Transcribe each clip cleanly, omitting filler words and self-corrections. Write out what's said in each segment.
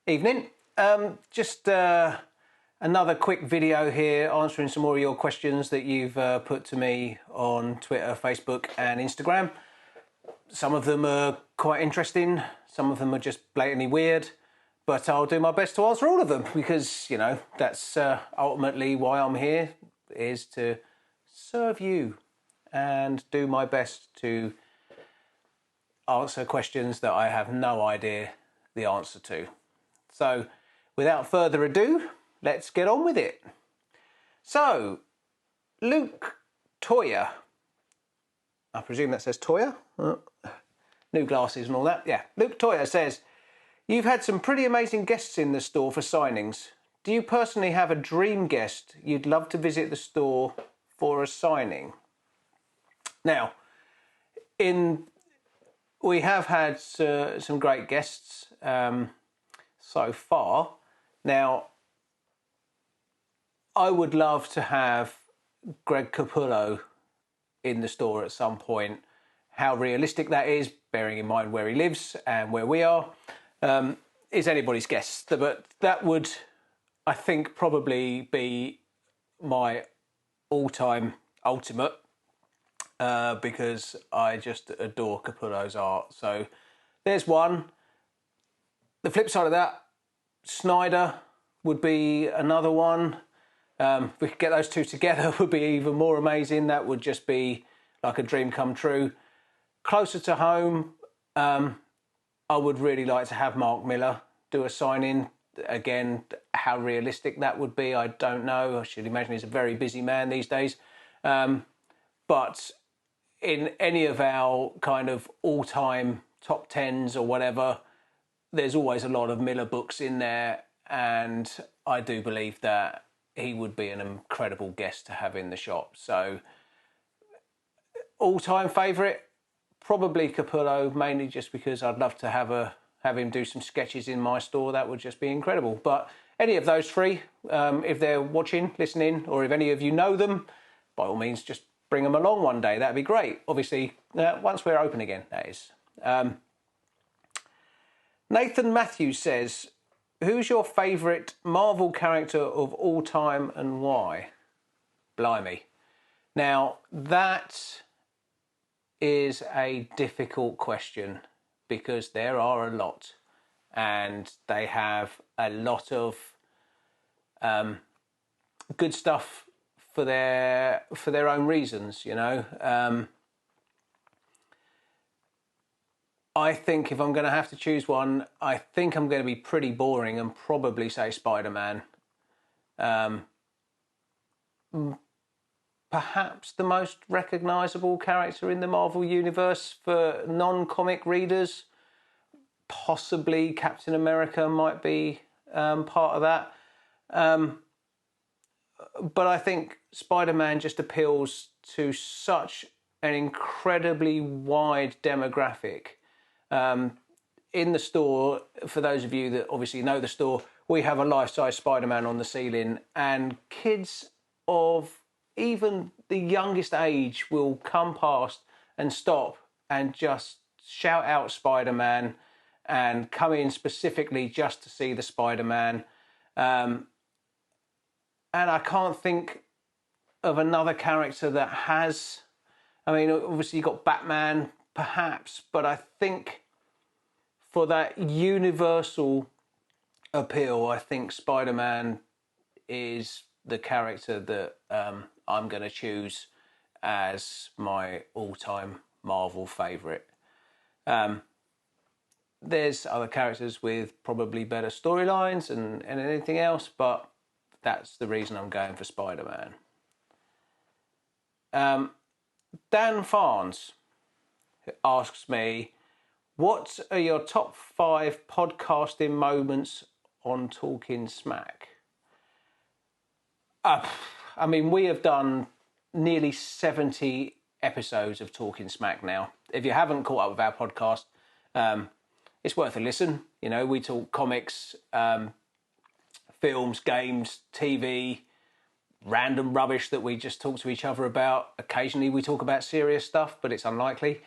Evening. Just another quick video here answering some more of your questions that you've put to me on Twitter, Facebook and Instagram. Some of them are quite interesting, some of them are just blatantly weird, but I'll do my best to answer all of them because, you know, that's ultimately why I'm here, is to serve you and do my best to answer questions that I have no idea the answer to. So, without further ado, let's get on with it. So, Luke Toya, I presume that says Toya? New glasses and all that. Yeah, Luke Toya says, you've had some pretty amazing guests in the store for signings. Do you personally have a dream guest you'd love to visit the store for a signing? Now, we have had some great guests so far. Now, I would love to have Greg Capullo in the store at some point. How realistic that is, bearing in mind where he lives and where we are, is anybody's guess. But that would, I think, probably be my all-time ultimate, because I just adore Capullo's art. So there's one. The flip side of that, Snyder would be another one. If we could get those two together, would be even more amazing. That would just be like a dream come true. Closer to home, I would really like to have Mark Miller do a signing. Again, how realistic that would be, I don't know. I should imagine he's a very busy man these days. But in any of our kind of all-time top tens or whatever, there's always a lot of Miller books in there, and I do believe that he would be an incredible guest to have in the shop. So, all-time favourite, probably Capullo, mainly just because I'd love to have him do some sketches in my store. That would just be incredible. But any of those three, if they're watching, listening, or if any of you know them, by all means, just bring them along one day. That'd be great. Obviously, once we're open again, that is. Nathan Matthews says, who's your favourite Marvel character of all time and why? Blimey. Now, that is a difficult question because there are a lot and they have a lot of good stuff for their own reasons, you know. I think if I'm going to have to choose one, I think I'm going to be pretty boring and probably say Spider-Man. Perhaps the most recognisable character in the Marvel Universe for non-comic readers. Possibly Captain America might be part of that. But I think Spider-Man just appeals to such an incredibly wide demographic. In the store, for those of you that obviously know the store, we have a life-size Spider-Man on the ceiling, and kids of even the youngest age will come past and stop and just shout out Spider-Man and come in specifically just to see the Spider-Man. And I can't think of another character that has... I mean, obviously you've got Batman, perhaps, but I think for that universal appeal, I think Spider-Man is the character that I'm going to choose as my all-time Marvel favourite. There's other characters with probably better storylines and anything else, but that's the reason I'm going for Spider-Man. Dan Farnes asks me, what are your top 5 podcasting moments on Talking Smack? I mean, we have done nearly 70 episodes of Talking Smack now. If you haven't caught up with our podcast, it's worth a listen. You know, we talk comics, films, games, TV, random rubbish that we just talk to each other about. Occasionally we talk about serious stuff, but it's unlikely.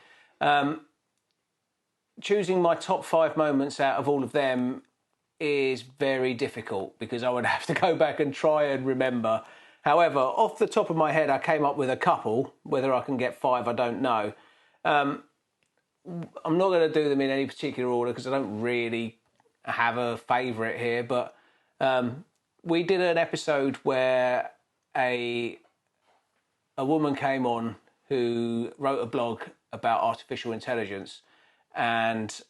Choosing my top 5 moments out of all of them, is very difficult because I would have to go back and try and remember. However, off the top of my head, I came up with a couple. Whether I can get 5, I don't know. I'm not going to do them in any particular order because I don't really have a favourite here. But we did an episode where a woman came on who wrote a blog about artificial intelligence, and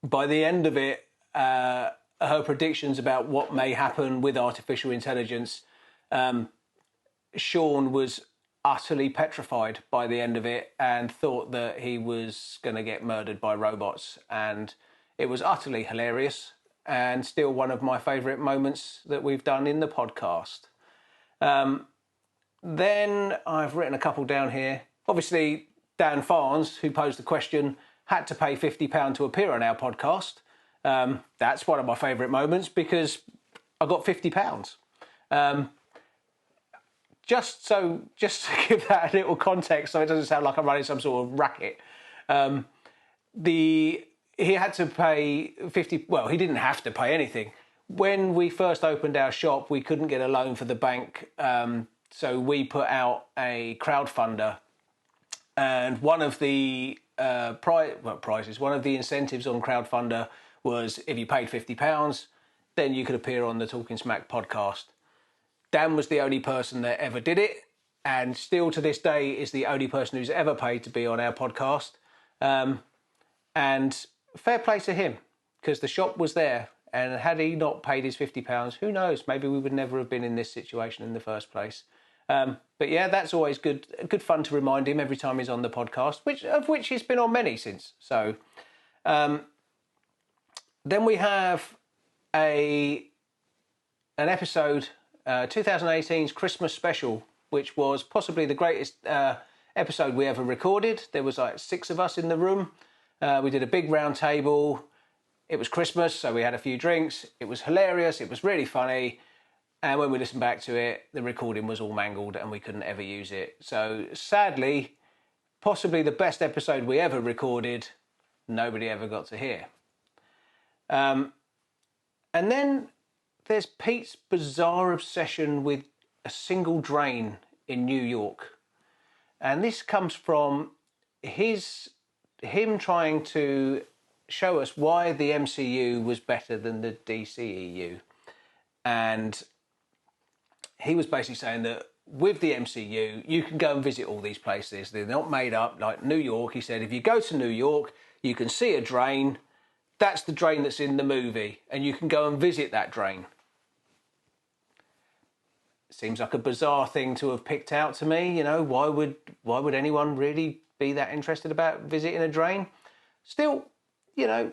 by the end of it, her predictions about what may happen with artificial intelligence, Sean was utterly petrified by the end of it and thought that he was going to get murdered by robots. And it was utterly hilarious and still one of my favourite moments that we've done in the podcast. Then I've written a couple down here. Obviously, Dan Farnes, who posed the question, had to pay £50 to appear on our podcast. That's one of my favourite moments because I got £50. Just to give that a little context, so it doesn't sound like I'm running some sort of racket. He had to pay 50. Well, he didn't have to pay anything. When we first opened our shop, we couldn't get a loan for the bank, so we put out a crowdfunder, and one of the prizes, one of the incentives on crowdfunder was if you paid £50, then you could appear on the Talking Smack podcast. Dan was the only person that ever did it, and still to this day is the only person who's ever paid to be on our podcast. And fair play to him, because the shop was there, and had he not paid his £50, who knows, maybe we would never have been in this situation in the first place. But yeah, that's always good fun to remind him every time he's on the podcast, of which he's been on many since. So then we have an episode, 2018's Christmas special, which was possibly the greatest episode we ever recorded. There was like 6 of us in the room. We did a big round table. It was Christmas, so we had a few drinks. It was hilarious. It was really funny. And when we listened back to it, the recording was all mangled and we couldn't ever use it. So sadly, possibly the best episode we ever recorded, nobody ever got to hear. And then there's Pete's bizarre obsession with a single drain in New York. And this comes from him trying to show us why the MCU was better than the DCEU. And he was basically saying that with the MCU, you can go and visit all these places. They're not made up, like New York. He said, if you go to New York, you can see a drain. That's the drain that's in the movie, and you can go and visit that drain. Seems like a bizarre thing to have picked out to me. You know, why would anyone really be that interested about visiting a drain? Still, you know,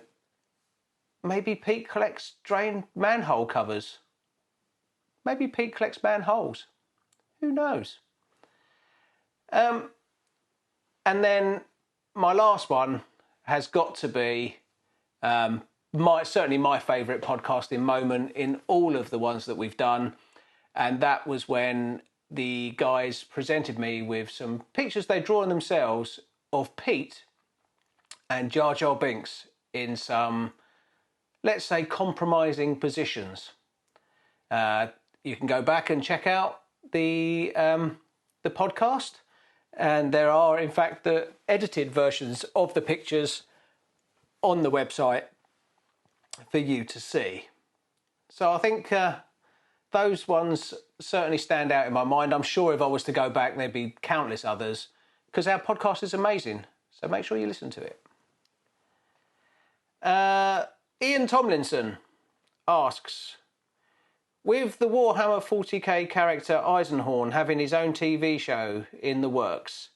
maybe Pete collects drain manhole covers. Maybe Pete collects manholes. Who knows? And then my last one has got to be certainly my favourite podcasting moment in all of the ones that we've done. And that was when the guys presented me with some pictures they'd drawn themselves of Pete and Jar Jar Binks in some, let's say, compromising positions. You can go back and check out the podcast, and there are, in fact, the edited versions of the pictures on the website for you to see. So I think those ones certainly stand out in my mind. I'm sure if I was to go back, there'd be countless others, because our podcast is amazing. So make sure you listen to it. Ian Tomlinson asks, with the Warhammer 40k character Eisenhorn having his own TV show in the works,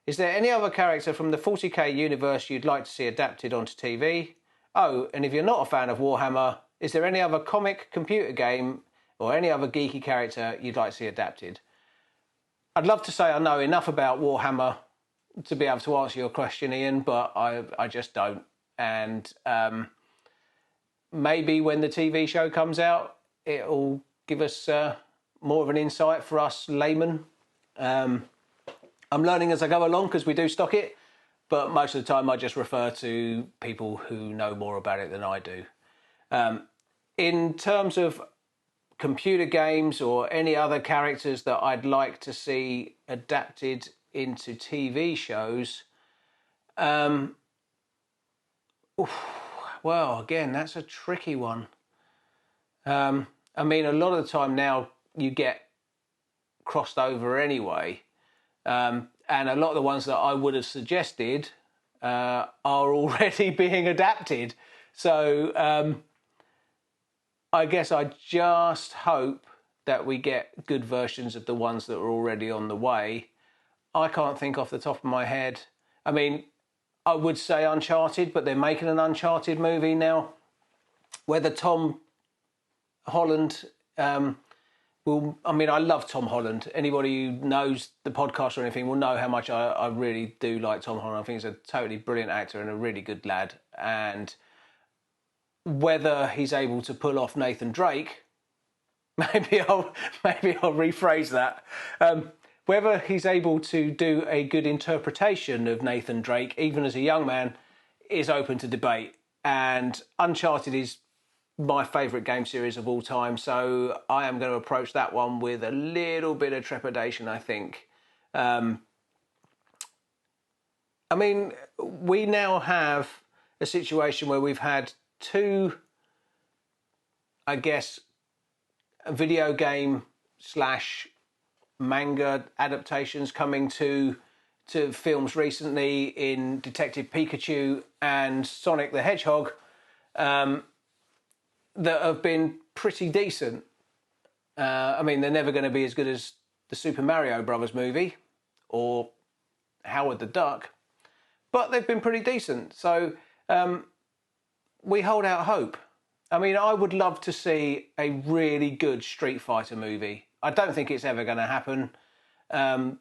is there any other character from the 40k universe you'd like to see adapted onto TV? Oh, and if you're not a fan of Warhammer, is there any other comic, computer game, or any other geeky character you'd like to see adapted? I'd love to say I know enough about Warhammer to be able to answer your question, Ian, but I just don't. And maybe when the TV show comes out, it'll give us more of an insight for us laymen. I'm learning as I go along because we do stock it, but most of the time I just refer to people who know more about it than I do. In terms of computer games or any other characters that I'd like to see adapted into TV shows, well, again, that's a tricky one. I mean, a lot of the time now you get crossed over anyway. And a lot of the ones that I would have suggested are already being adapted. So I guess I just hope that we get good versions of the ones that are already on the way. I can't think off the top of my head. I mean, I would say Uncharted, but they're making an Uncharted movie now. Whether Tom Holland will... I mean, I love Tom Holland. Anybody who knows the podcast or anything will know how much I really do like Tom Holland. I think he's a totally brilliant actor and a really good lad. And whether he's able to pull off Nathan Drake, maybe I'll rephrase that. Whether he's able to do a good interpretation of Nathan Drake, even as a young man, is open to debate. And Uncharted is my favourite game series of all time, so I am going to approach that one with a little bit of trepidation, I think. I mean, we now have a situation where we've had two, I guess, video game / manga adaptations coming to films recently in Detective Pikachu and Sonic the Hedgehog that have been pretty decent. I mean, they're never going to be as good as the Super Mario Brothers movie or Howard the Duck, but they've been pretty decent. So we hold out hope. I mean, I would love to see a really good Street Fighter movie. I don't think it's ever going to happen. I'm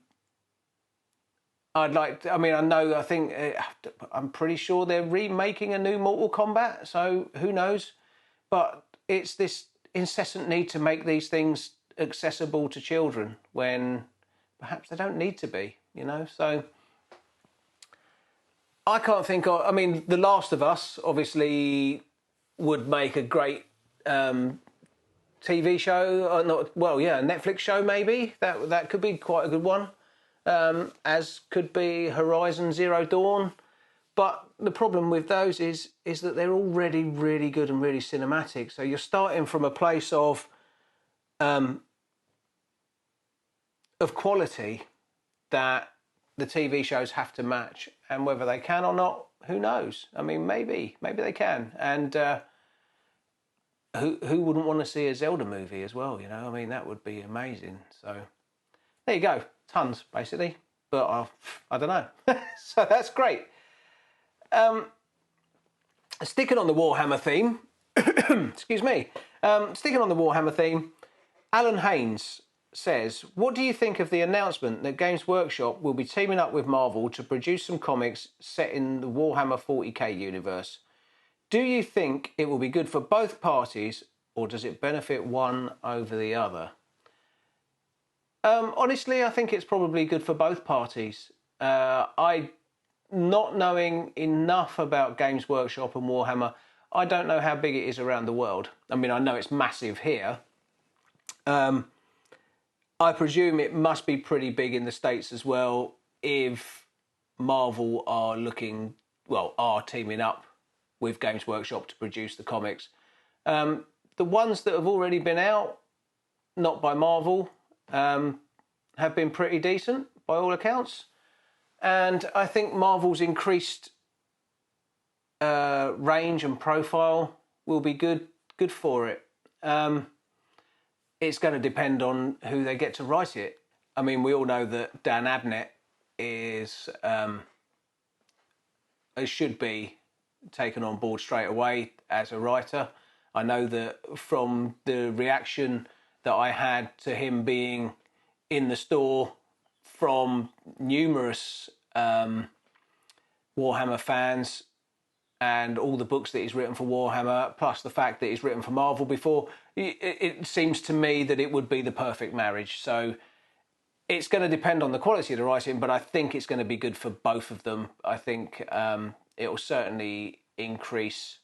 pretty sure they're remaking a new Mortal Kombat, so who knows? But it's this incessant need to make these things accessible to children when perhaps they don't need to be, you know? So I can't think of... I mean, The Last of Us, obviously, would make a great TV show. A Netflix show maybe. That could be quite a good one. As could be Horizon Zero Dawn. But the problem with those is that they're already really good and really cinematic. So you're starting from a place of quality that the TV shows have to match. And whether they can or not, who knows? I mean, maybe they can. And who wouldn't want to see a Zelda movie as well? You know, I mean, that would be amazing. So there you go, tons basically. But I don't know. So that's great. Sticking on the Warhammer theme, excuse me. Sticking on the Warhammer theme, Alan Haynes says, what do you think of the announcement that Games Workshop will be teaming up with Marvel to produce some comics set in the Warhammer 40k universe? Do you think it will be good for both parties, or does it benefit one over the other? Honestly, I think it's probably good for both parties. Not knowing enough about Games Workshop and Warhammer, I don't know how big it is around the world. I mean, I know it's massive here. I presume it must be pretty big in the States as well if Marvel are teaming up with Games Workshop to produce the comics. The ones that have already been out, not by Marvel, have been pretty decent by all accounts. And I think Marvel's increased range and profile will be good for it. It's going to depend on who they get to write it. I mean, we all know that Dan Abnett should be taken on board straight away as a writer. I know that from the reaction that I had to him being in the store from numerous Warhammer fans and all the books that he's written for Warhammer, plus the fact that he's written for Marvel before, it seems to me that it would be the perfect marriage. So it's going to depend on the quality of the writing, but I think it's going to be good for both of them. I think it will certainly increase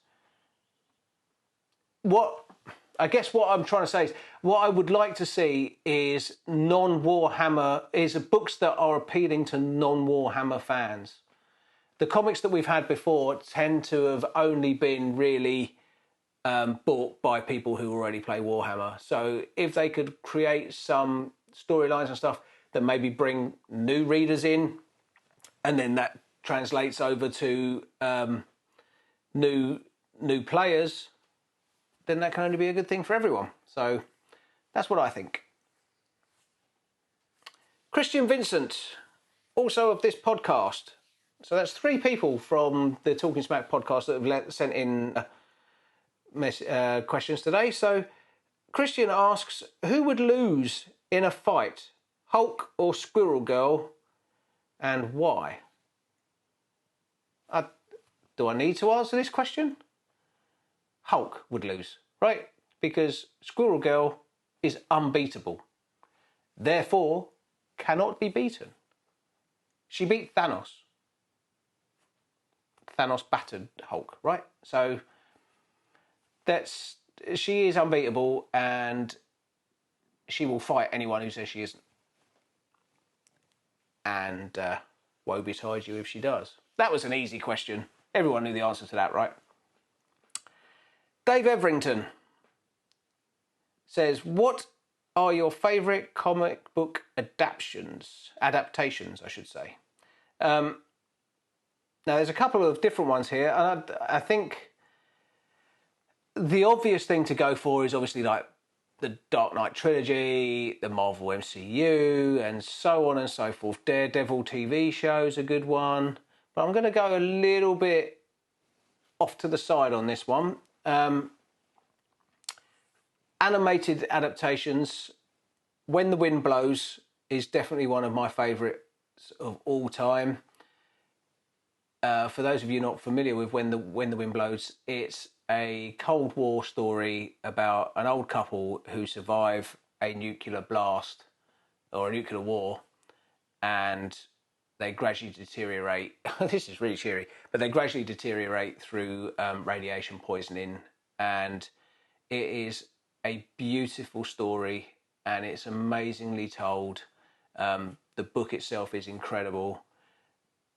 what I guess what I'm trying to say is what I would like to see is non-Warhammer, is books that are appealing to non-Warhammer fans. The comics that we've had before tend to have only been really bought by people who already play Warhammer. So if they could create some storylines and stuff that maybe bring new readers in, and then that translates over to new players, then that can only be a good thing for everyone. So that's what I think. Christian Vincent, also of this podcast. So that's 3 people from the Talking Smack podcast that have sent in questions today. So Christian asks, who would lose in a fight, Hulk or Squirrel Girl, and why? Do I need to answer this question? Hulk would lose, right? Because Squirrel Girl is unbeatable. Therefore, cannot be beaten. She beat Thanos. Thanos battered Hulk, right? So she is unbeatable, and she will fight anyone who says she isn't. And woe betide you if she does. That was an easy question. Everyone knew the answer to that, right? Dave Everington says, what are your favourite comic book adaptations, I should say? Now, there's a couple of different ones here, and I think the obvious thing to go for is obviously like the Dark Knight trilogy, the Marvel MCU, and so on and so forth. Daredevil TV show's a good one, but I'm going to go a little bit off to the side on this one. Animated adaptations, When the Wind Blows is definitely one of my favourites of all time. For those of you not familiar with When the Wind Blows, it's a Cold War story about an old couple who survive a nuclear blast or a nuclear war, and they gradually deteriorate. This is really cheery, but they gradually deteriorate through radiation poisoning, and it is a beautiful story, and it's amazingly told. The book itself is incredible,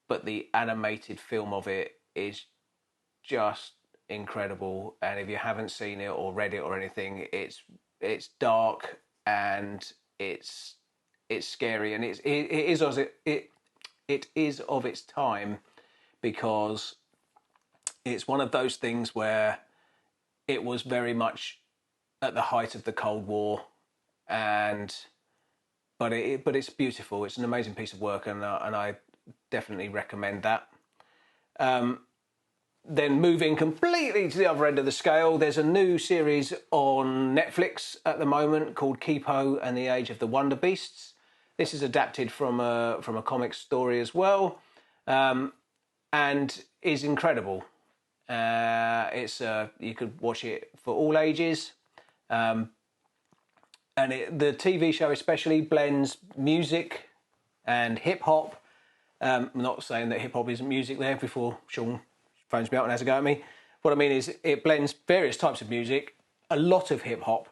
but the animated film of it is just incredible. And if you haven't seen it or read it or anything, it's dark and it's scary, and it is of its time, because it's one of those things where it was very much at the height of the Cold War, but it's beautiful. It's an amazing piece of work, and I definitely recommend that. Then moving completely to the other end of the scale, there's a new series on Netflix at the moment called Keepo and the Age of the Wonder Beasts. This is adapted from a comic story as well, and is incredible. You could watch it for all ages, and the TV show especially blends music and hip hop. I'm not saying that hip hop isn't music there before Sean phones me up and has a go at me. What I mean is it blends various types of music, a lot of hip hop,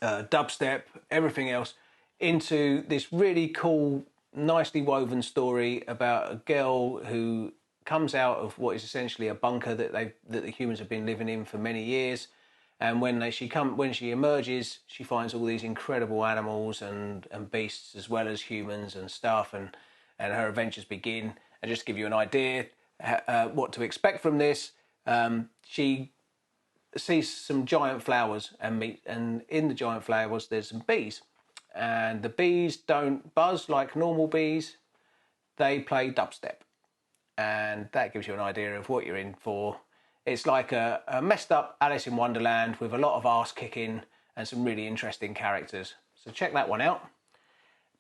dubstep, everything else, into this really cool, nicely woven story about a girl who comes out of what is essentially a bunker that the humans have been living in for many years. And when she emerges, she finds all these incredible animals and beasts as well as humans and stuff, and her adventures begin. And just to give you an idea what to expect from this, she sees some giant flowers and in the giant flowers there's some bees, and the bees don't buzz like normal bees, they play dubstep, and that gives you an idea of what you're in for. It's like a messed up Alice in Wonderland with a lot of arse kicking and some really interesting characters, so check that one out.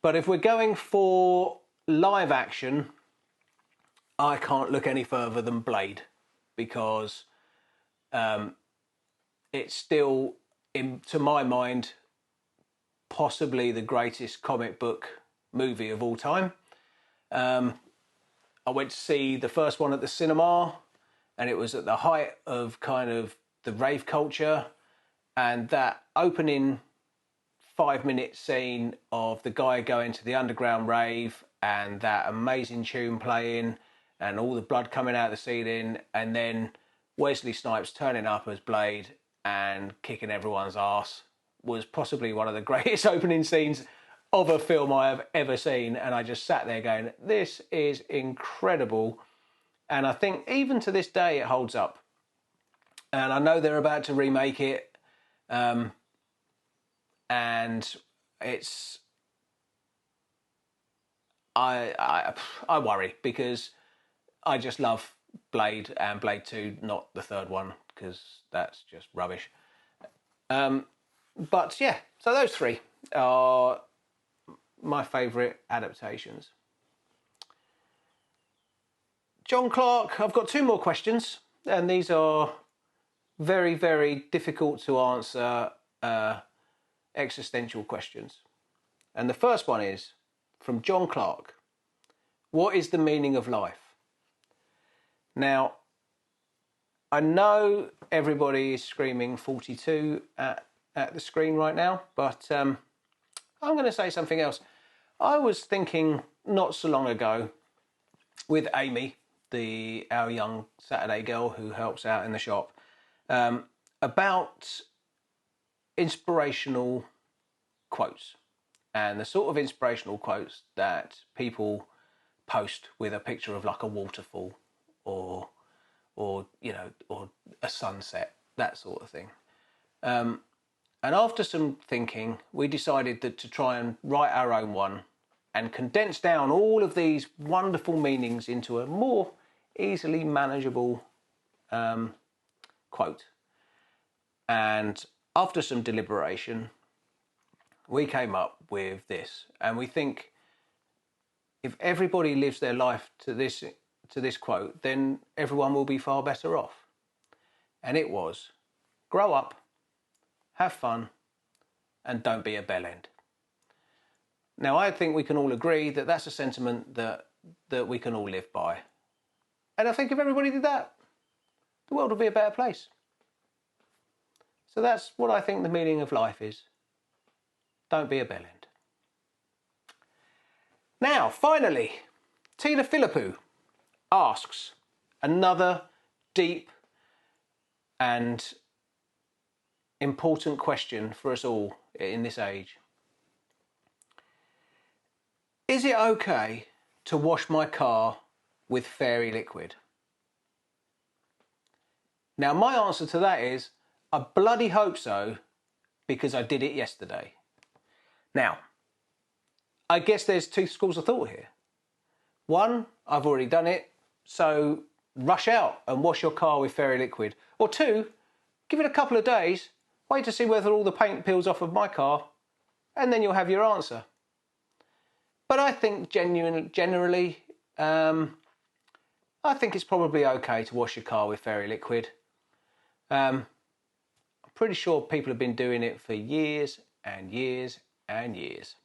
But if we're going for live action, I can't look any further than Blade, because it's still, to my mind, possibly the greatest comic book movie of all time. I went to see the first one at the cinema, and it was at the height of kind of the rave culture, and that opening 5-minute scene of the guy going to the underground rave and that amazing tune playing and all the blood coming out of the ceiling, and then Wesley Snipes turning up as Blade and kicking everyone's ass was possibly one of the greatest opening scenes of a film I have ever seen. And I just sat there going, this is incredible. And I think even to this day it holds up. And I know they're about to remake it. And it's... I worry, because I just love Blade and Blade 2, not the third one, because that's just rubbish. But yeah, so those three are my favourite adaptations. John Clark, I've got 2 more questions, and these are very, very difficult to answer existential questions. And the first one is from John Clark. What is the meaning of life? Now, I know everybody is screaming 42 at the screen right now, but I'm going to say something else. I was thinking not so long ago with Amy, our young Saturday girl who helps out in the shop, about inspirational quotes and the sort of inspirational quotes that people post with a picture of like a waterfall or a sunset, that sort of thing. And after some thinking, we decided that to try and write our own one and condense down all of these wonderful meanings into a more easily manageable quote. And after some deliberation, we came up with this. And we think if everybody lives their life to this quote, then everyone will be far better off. And it was, grow up, have fun, and don't be a bellend. Now, I think we can all agree that that's a sentiment that we can all live by. And I think if everybody did that, the world would be a better place. So that's what I think the meaning of life is. Don't be a bellend. Now, finally, Tina Philippou asks another deep and important question for us all in this age. Is it okay to wash my car with fairy liquid? Now, my answer to that is, I bloody hope so, because I did it yesterday. Now, I guess there's 2 schools of thought here. One, I've already done it, so rush out and wash your car with fairy liquid. Or 2, give it a couple of days, wait to see whether all the paint peels off of my car, and then you'll have your answer. But I think generally, I think it's probably okay to wash your car with fairy liquid. I'm pretty sure people have been doing it for years and years and years.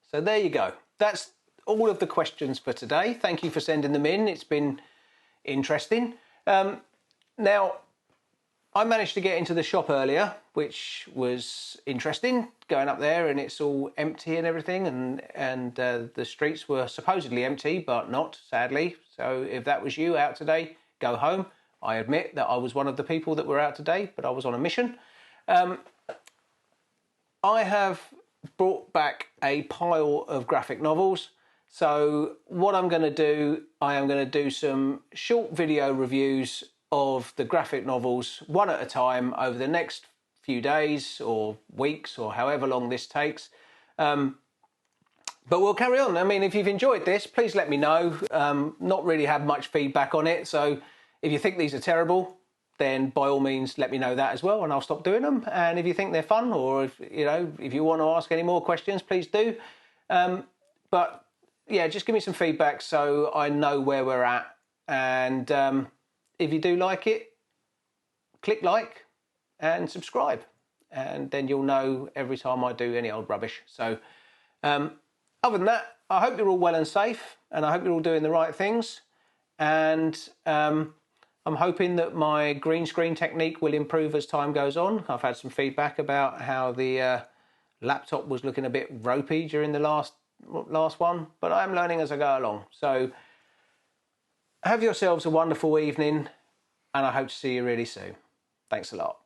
So there you go. That's all of the questions for today. Thank you for sending them in. It's been interesting. Now, I managed to get into the shop earlier, which was interesting, going up there and it's all empty and everything, and the streets were supposedly empty, but not, sadly. So if that was you out today, go home. I admit that I was one of the people that were out today, but I was on a mission. I have brought back a pile of graphic novels. So what I'm going to do, I am going to do some short video reviews of the graphic novels, one at a time, over the next few days or weeks or however long this takes. But we'll carry on. I mean, if you've enjoyed this, please let me know. Not really had much feedback on it, so if you think these are terrible, then by all means let me know that as well, and I'll stop doing them. And if you think they're fun, or if you want to ask any more questions, please do. But yeah, just give me some feedback so I know where we're at. And if you do like it, click like and subscribe, and then you'll know every time I do any old rubbish. So other than that, I hope you're all well and safe, and I hope you're all doing the right things. And I'm hoping that my green screen technique will improve as time goes on. I've had some feedback about how the laptop was looking a bit ropey during the last one, but I'm learning as I go along. So have yourselves a wonderful evening, and I hope to see you really soon. Thanks a lot.